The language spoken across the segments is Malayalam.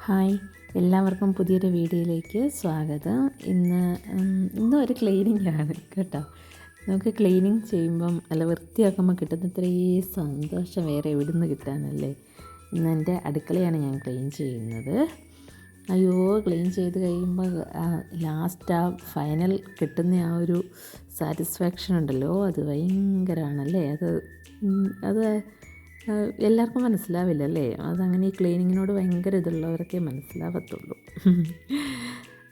ഹായ്, എല്ലാവർക്കും പുതിയൊരു വീഡിയോയിലേക്ക് സ്വാഗതം. ഇന്നും ഒരു ക്ലീനിങ് ആണ് കേട്ടോ. നമുക്ക് ക്ലീനിങ് ചെയ്യുമ്പം നല്ല വൃത്തിയാക്കുമ്പോൾ കിട്ടുന്ന ഇത്രയും സന്തോഷം വേറെ എവിടെ നിന്ന് കിട്ടാനല്ലേ. ഇന്ന് എൻ്റെ അടുക്കളയാണ് ഞാൻ ക്ലീൻ ചെയ്യുന്നത്. അയ്യോ, ക്ലീൻ ചെയ്ത് കഴിയുമ്പോൾ ലാസ്റ്റ് ആ ഫൈനൽ കിട്ടുന്ന ആ ഒരു സാറ്റിസ്ഫാക്ഷൻ ഉണ്ടല്ലോ, അത് ഭയങ്കരമാണല്ലേ. അത് എല്ലാവർക്കും മനസ്സിലാവില്ലല്ലേ. അതങ്ങനെ ഈ ക്ലീനിങ്ങിനോട് ഭയങ്കര ഇതുള്ളവർക്കേ മനസ്സിലാവത്തുള്ളൂ.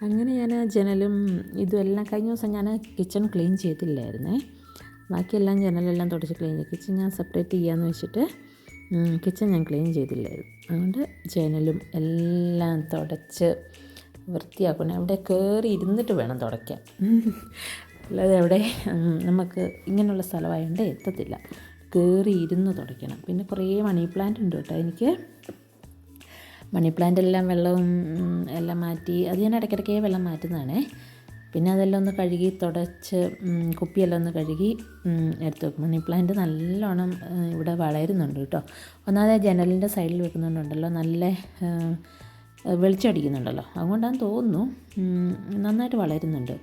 അങ്ങനെ ഞാൻ ജനലും ഇതുമെല്ലാം കഴിഞ്ഞ ദിവസം ഞാൻ കിച്ചൺ ക്ലീൻ ചെയ്തില്ലായിരുന്നേ. ബാക്കിയെല്ലാം ജനലെല്ലാം തുടച്ച് ക്ലീൻ ചെയ്തു. കിച്ചൺ ഞാൻ സെപ്പറേറ്റ് ചെയ്യാമെന്ന് വെച്ചിട്ട് കിച്ചൺ ഞാൻ ക്ലീൻ ചെയ്തില്ലായിരുന്നു. അതുകൊണ്ട് ജനലും എല്ലാം തുടച്ച് വൃത്തിയാക്കണം. അവിടെ കയറി ഇരുന്നിട്ട് വേണം തുടയ്ക്കാൻ. അല്ലാതെ അവിടെ നമുക്ക് ഇങ്ങനെയുള്ള സ്ഥലമായതുകൊണ്ട് എത്തത്തില്ല. കയറി ഇരുന്ന് തുടയ്ക്കണം. പിന്നെ കുറേ മണി പ്ലാന്റ് ഉണ്ട് കേട്ടോ എനിക്ക്. മണി പ്ലാന്റ് എല്ലാം വെള്ളവും എല്ലാം മാറ്റി, അത് ഞാൻ ഇടയ്ക്കിടയ്ക്കേ വെള്ളം മാറ്റുന്നതാണേ. പിന്നെ അതെല്ലാം ഒന്ന് കഴുകി തുടച്ച് കുപ്പിയെല്ലാം ഒന്ന് കഴുകി എടുത്ത് വെക്കും. മണി പ്ലാന്റ് നല്ലോണം ഇവിടെ വളരുന്നുണ്ട് കേട്ടോ. ഒന്നാമത് ജനലിൻ്റെ സൈഡിൽ വെക്കുന്നുണ്ടല്ലോ, നല്ല വെളിച്ചടിക്കുന്നുണ്ടല്ലോ, അതുകൊണ്ടാണെന്ന് തോന്നുന്നു നന്നായിട്ട് വളരുന്നുണ്ട്.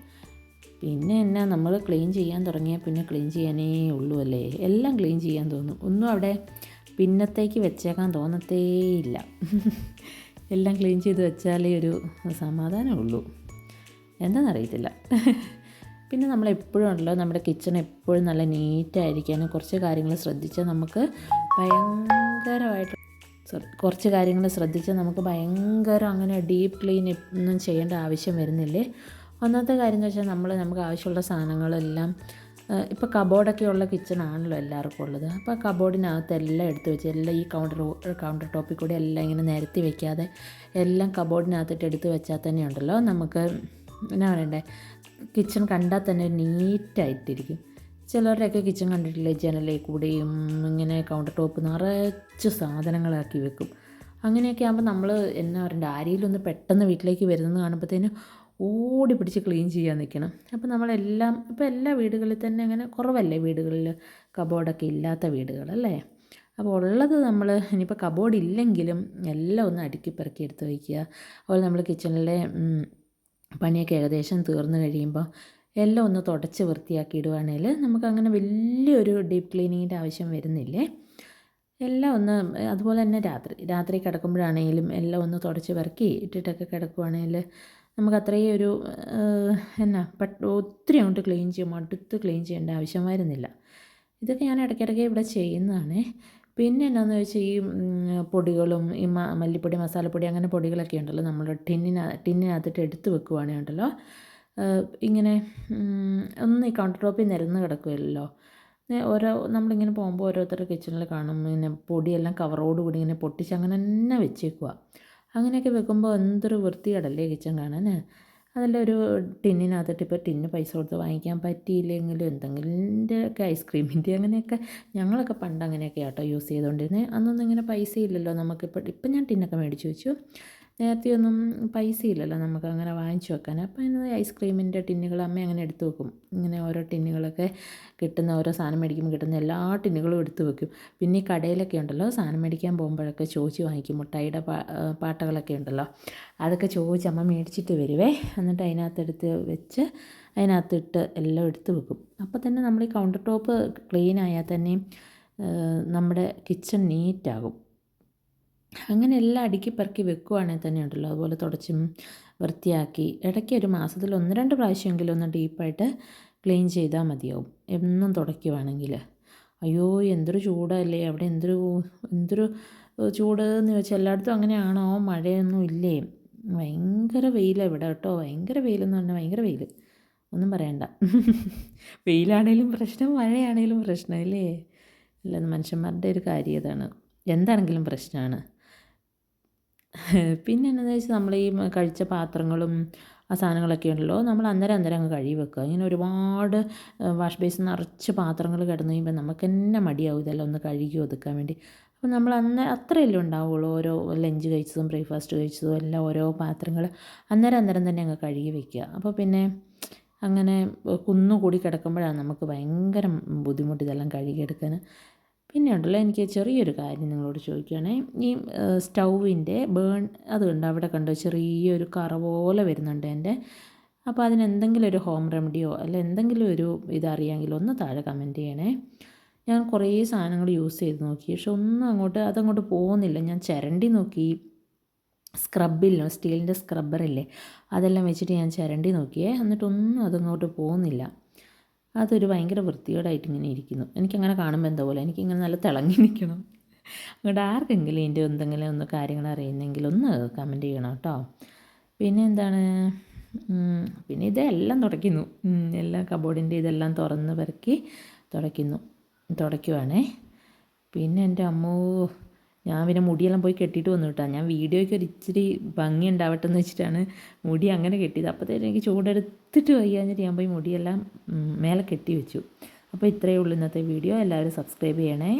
പിന്നെ എന്നാ നമ്മൾ ക്ലീൻ ചെയ്യാൻ തുടങ്ങിയാൽ പിന്നെ ക്ലീൻ ചെയ്യാനേ ഉള്ളൂ അല്ലേ. എല്ലാം ക്ലീൻ ചെയ്യാൻ തോന്നും. ഒന്നും അവിടെ പിന്നത്തേക്ക് വെച്ചേക്കാൻ തോന്നത്തേയില്ല. എല്ലാം ക്ലീൻ ചെയ്ത് വെച്ചാലേ ഒരു സമാധാനമുള്ളൂ. എന്താണെന്നറിയത്തില്ല. പിന്നെ നമ്മളെപ്പോഴും ഉണ്ടല്ലോ, നമ്മുടെ കിച്ചൺ എപ്പോഴും നല്ല നീറ്റായിരിക്കാനും കുറച്ച് കാര്യങ്ങൾ ശ്രദ്ധിച്ചാൽ നമുക്ക് ഭയങ്കരം അങ്ങനെ ഡീപ്പ് ക്ലീൻ ഒന്നും ചെയ്യേണ്ട ആവശ്യം വരുന്നില്ലേ. ഒന്നാമത്തെ കാര്യം എന്ന് വെച്ചാൽ നമുക്ക് ആവശ്യമുള്ള സാധനങ്ങളെല്ലാം ഇപ്പോൾ കബോർഡൊക്കെ ഉള്ള കിച്ചണാണല്ലോ എല്ലാവർക്കും ഉള്ളത്. അപ്പോൾ കബോർഡിനകത്ത് എല്ലാം എടുത്ത് വെച്ച് എല്ലാം ഈ കൗണ്ടർ ടോപ്പിൽ കൂടി എല്ലാം ഇങ്ങനെ നിരത്തി വെക്കാതെ എല്ലാം കബോർഡിനകത്തിട്ട് എടുത്ത് വെച്ചാൽ തന്നെ ഉണ്ടല്ലോ നമുക്ക് എന്നാ പറയണ്ടേ, കിച്ചൺ കണ്ടാൽ തന്നെ നീറ്റായിട്ടിരിക്കും. ചിലരുടെയൊക്കെ കിച്ചൺ കണ്ടിട്ടില്ലേ, ജനലിൽ കൂടെയും ഇങ്ങനെ കൗണ്ടർ ടോപ്പ് നിറച്ച് സാധനങ്ങളാക്കി വെക്കും. അങ്ങനെയൊക്കെ ആകുമ്പോൾ നമ്മൾ എന്നാ പറയണ്ടേ, ആരെങ്കിലും ഒന്ന് പെട്ടെന്ന് വീട്ടിലേക്ക് വരുന്നത് കാണുമ്പോഴത്തേനും ഓടി പിടിച്ച് ക്ലീൻ ചെയ്യാൻ നിൽക്കണം. അപ്പോൾ നമ്മളെല്ലാം ഇപ്പോൾ എല്ലാ വീടുകളിൽ തന്നെ അങ്ങനെ കുറവല്ലേ വീടുകളിൽ കബോർഡൊക്കെ ഇല്ലാത്ത വീടുകളല്ലേ. അപ്പോൾ ഉള്ളത് നമ്മൾ ഇനിയിപ്പോൾ കബോർഡ് ഇല്ലെങ്കിലും എല്ലാം ഒന്ന് അടുക്കി പെറുക്കി എടുത്ത് വയ്ക്കുക. അതുപോലെ നമ്മൾ കിച്ചണിലെ പണിയൊക്കെ ഏകദേശം തീർന്നു കഴിയുമ്പോൾ എല്ലാം ഒന്ന് തുടച്ച് വൃത്തിയാക്കി ഇടുവാണെങ്കിൽ നമുക്കങ്ങനെ വലിയൊരു ഡീപ്പ് ക്ലീനിങ്ങിൻ്റെ ആവശ്യം വരുന്നില്ലേ. എല്ലാം ഒന്ന്, അതുപോലെ തന്നെ രാത്രി കിടക്കുമ്പോഴാണെങ്കിലും എല്ലാം ഒന്ന് തുടച്ച് പെറുക്കി ഇട്ടിട്ടൊക്കെ കിടക്കുവാണെങ്കിൽ നമുക്ക് അത്രയും ഒരു ഒത്തിരി അങ്ങോട്ട് അടുത്ത് ക്ലീൻ ചെയ്യേണ്ട ആവശ്യം വരുന്നില്ല. ഇതൊക്കെ ഞാൻ ഇടയ്ക്കിടയ്ക്ക് ഇവിടെ ചെയ്യുന്നതാണ്. പിന്നെ എന്നാന്ന് വെച്ചാൽ ഈ പൊടികളും ഈ മല്ലിപ്പൊടി, മസാലപ്പൊടി അങ്ങനെ പൊടികളൊക്കെ ഉണ്ടല്ലോ, നമ്മൾ ടിന്നിനകത്തിട്ട് എടുത്ത് വെക്കുവാണെങ്കിൽ ഉണ്ടല്ലോ, ഇങ്ങനെ ഒന്ന് ഈ കൗണ്ടർ ടോപ്പിൽ നിരന്ന് കിടക്കുമല്ലോ. നമ്മളിങ്ങനെ പോകുമ്പോൾ ഓരോരുത്തരുടെ കിച്ചണിൽ കാണും ഇങ്ങനെ പൊടിയെല്ലാം കവറോട് കൂടി ഇങ്ങനെ പൊട്ടിച്ച് അങ്ങനെ തന്നെ വെച്ചേക്കുക. അങ്ങനെയൊക്കെ വെക്കുമ്പോൾ എന്തൊരു വൃത്തികേടല്ലേ കിച്ചൺ കാണാൻ. അതെല്ലാം ഒരു ടിന്നിനകത്തിട്ട്, ഇപ്പോൾ ടിന്ന് പൈസ കൊടുത്ത് വാങ്ങിക്കാൻ പറ്റിയില്ലെങ്കിലും എന്തെങ്കിലുമൊക്കെ ഐസ്ക്രീമിൻ്റെ അങ്ങനെയൊക്കെ ഞങ്ങളൊക്കെ പണ്ട് അങ്ങനെയൊക്കെ ആട്ടോ യൂസ് ചെയ്തുകൊണ്ടിരുന്നത്. അന്നൊന്നും ഇങ്ങനെ പൈസ ഇല്ലല്ലോ ഇപ്പം ഞാൻ ടിന്നൊക്കെ മേടിച്ച് വെച്ചു. നേരത്തെയൊന്നും പൈസ ഇല്ലല്ലോ നമുക്ക് അങ്ങനെ വാങ്ങിച്ചു വെക്കാൻ. അപ്പോൾ അതിന് ഐസ്ക്രീമിൻ്റെ ടിന്നുകൾ അമ്മ അങ്ങനെ എടുത്ത് വെക്കും. ഇങ്ങനെ ഓരോ ടിന്നുകളൊക്കെ കിട്ടുന്ന, ഓരോ സാധനം മേടിക്കുമ്പോൾ കിട്ടുന്ന എല്ലാ ടിന്നുകളും എടുത്ത് വെക്കും. പിന്നെ ഈ കടയിലൊക്കെ ഉണ്ടല്ലോ, സാധനം മേടിക്കാൻ പോകുമ്പോഴൊക്കെ ചോദിച്ച് വാങ്ങിക്കും. മുട്ടായിയുടെ പാട്ടകളൊക്കെ ഉണ്ടല്ലോ, അതൊക്കെ ചോദിച്ച് അമ്മ മേടിച്ചിട്ട് വരുവേ. എന്നിട്ട് അതിനകത്തെടുത്ത് വെച്ച് അതിനകത്തിട്ട് എല്ലാം എടുത്ത് വെക്കും. അപ്പോൾ തന്നെ നമ്മൾ ഈ കൗണ്ടർ ടോപ്പ് ക്ലീൻ ആയാൽ തന്നെയും നമ്മുടെ കിച്ചൺ നീറ്റാകും. അങ്ങനെ എല്ലാം അടുക്കി പെറുക്കി വെക്കുവാണെങ്കിൽ തന്നെ ഉണ്ടല്ലോ, അതുപോലെ തുടച്ചും വൃത്തിയാക്കി ഇടയ്ക്ക് ഒരു മാസത്തിൽ 1-2 പ്രാവശ്യമെങ്കിലും ഒന്ന് ഡീപ്പായിട്ട് ക്ലീൻ ചെയ്താൽ മതിയാവും, എന്നും തുടയ്ക്കുവാണെങ്കിൽ. അയ്യോ, എന്തൊരു ചൂടല്ലേ അവിടെ, എന്തൊരു ചൂട് എന്ന് ചോദിച്ചാൽ എല്ലായിടത്തും അങ്ങനെയാണോ? മഴയൊന്നും ഇല്ലേ? ഭയങ്കര വെയിലാണ് ഇവിടെ കേട്ടോ. ഭയങ്കര വെയിലെന്ന് പറഞ്ഞാൽ ഭയങ്കര വെയിൽ, ഒന്നും പറയണ്ട. വെയിലാണേലും പ്രശ്നം, മഴയാണേലും പ്രശ്നം ഇല്ലേ. അല്ല, മനുഷ്യന്മാരുടെ ഒരു കാര്യം ഇതാണ്, എന്താണെങ്കിലും പ്രശ്നമാണ്. പിന്നെ എന്താണെന്ന് വെച്ചാൽ നമ്മൾ ഈ കഴിച്ച പാത്രങ്ങളും ആ സാധനങ്ങളൊക്കെ ഉണ്ടല്ലോ, നമ്മൾ അന്നേരം അങ്ങ് കഴുകി വെക്കുക. ഇങ്ങനെ ഒരുപാട് വാഷ് ബേസിൻ നിറച്ച് പാത്രങ്ങൾ കിടന്നു കഴിയുമ്പോൾ നമുക്ക് തന്നെ മടിയാവും ഇതെല്ലാം ഒന്ന് കഴുകി ഒതുക്കാൻ വേണ്ടി. അപ്പോൾ നമ്മൾ അത്രയല്ലേ ഉണ്ടാവുള്ളൂ. ഓരോ ലഞ്ച് കഴിച്ചതും ബ്രേക്ക്ഫാസ്റ്റ് കഴിച്ചതും എല്ലാം ഓരോ പാത്രങ്ങൾ അന്നേരം തന്നെ അങ്ങ് കഴുകി വെക്കുക. അപ്പോൾ പിന്നെ അങ്ങനെ കുന്നുകൂടി കിടക്കുമ്പോഴാണ് നമുക്ക് ഭയങ്കര ബുദ്ധിമുട്ട് ഇതെല്ലാം കഴുകിയെടുക്കാൻ. പിന്നെ ഉണ്ടല്ലോ എനിക്ക് ചെറിയൊരു കാര്യം നിങ്ങളോട് ചോദിക്കുകയാണേ. ഈ സ്റ്റൗവിൻ്റെ അത് കണ്ടോ അവിടെ കണ്ടോ ചെറിയൊരു കറ പോലെ വരുന്നുണ്ട് എൻ്റെ. അപ്പോൾ അതിനെന്തെങ്കിലും ഒരു ഹോം റെമഡിയോ അല്ല എന്തെങ്കിലും ഒരു ഇതറിയാമെങ്കിൽ ഒന്ന് താഴെ കമൻറ്റ് ചെയ്യണേ. ഞാൻ കുറേ സാധനങ്ങൾ യൂസ് ചെയ്ത് നോക്കി, പക്ഷെ ഒന്നും അതങ്ങോട്ട് പോകുന്നില്ല. ഞാൻ ചിരണ്ടി നോക്കി, സ്ക്രബില്ലോ സ്റ്റീലിൻ്റെ സ്ക്രബ്ബറില്ലേ അതെല്ലാം വെച്ചിട്ട് ഞാൻ ചിരണ്ടി നോക്കിയേ, എന്നിട്ടൊന്നും അതങ്ങോട്ട് പോകുന്നില്ല. അതൊരു ഭയങ്കര വൃത്തികേടായിട്ട് ഇങ്ങനെ ഇരിക്കുന്നു. എനിക്കങ്ങനെ കാണുമ്പോൾ എന്താ പോലെ എനിക്കിങ്ങനെ നല്ല തിളങ്ങി നിൽക്കണം. അതുകൊണ്ട് ആർക്കെങ്കിലും ഇതിൻ്റെ എന്തെങ്കിലും ഒന്ന് കാര്യങ്ങൾ അറിയുന്നെങ്കിൽ ഒന്ന് കമൻറ്റ് ചെയ്യണം കേട്ടോ. പിന്നെ എന്താണ്, പിന്നെ ഇതെല്ലാം തുടയ്ക്കുന്നു, എല്ലാം കബോർഡിൻ്റെ ഇതെല്ലാം തുറന്ന് പെറുക്കി തുടയ്ക്കുവാണേ. പിന്നെ എൻ്റെ അമ്മോ, ഞാൻ പിന്നെ മുടിയെല്ലാം പോയി കെട്ടിയിട്ട് വന്നു കേട്ടോ. ഞാൻ വീഡിയോയ്ക്ക് ഒരു ഇച്ചിരി ഭംഗി ഉണ്ടാവട്ടെ എന്ന് വെച്ചിട്ടാണ് മുടി അങ്ങനെ കെട്ടിയത്. അപ്പോഴത്തേക്കും എനിക്ക് ചൂടെടുത്തിട്ട് വയ്യാഞ്ഞിട്ട് ഞാൻ പോയി മുടിയെല്ലാം മേലെ കെട്ടി വെച്ചു. അപ്പോൾ ഇത്രയേ ഉള്ളൂ ഇന്നത്തെ വീഡിയോ. എല്ലാവരും സബ്സ്ക്രൈബ് ചെയ്യണേ.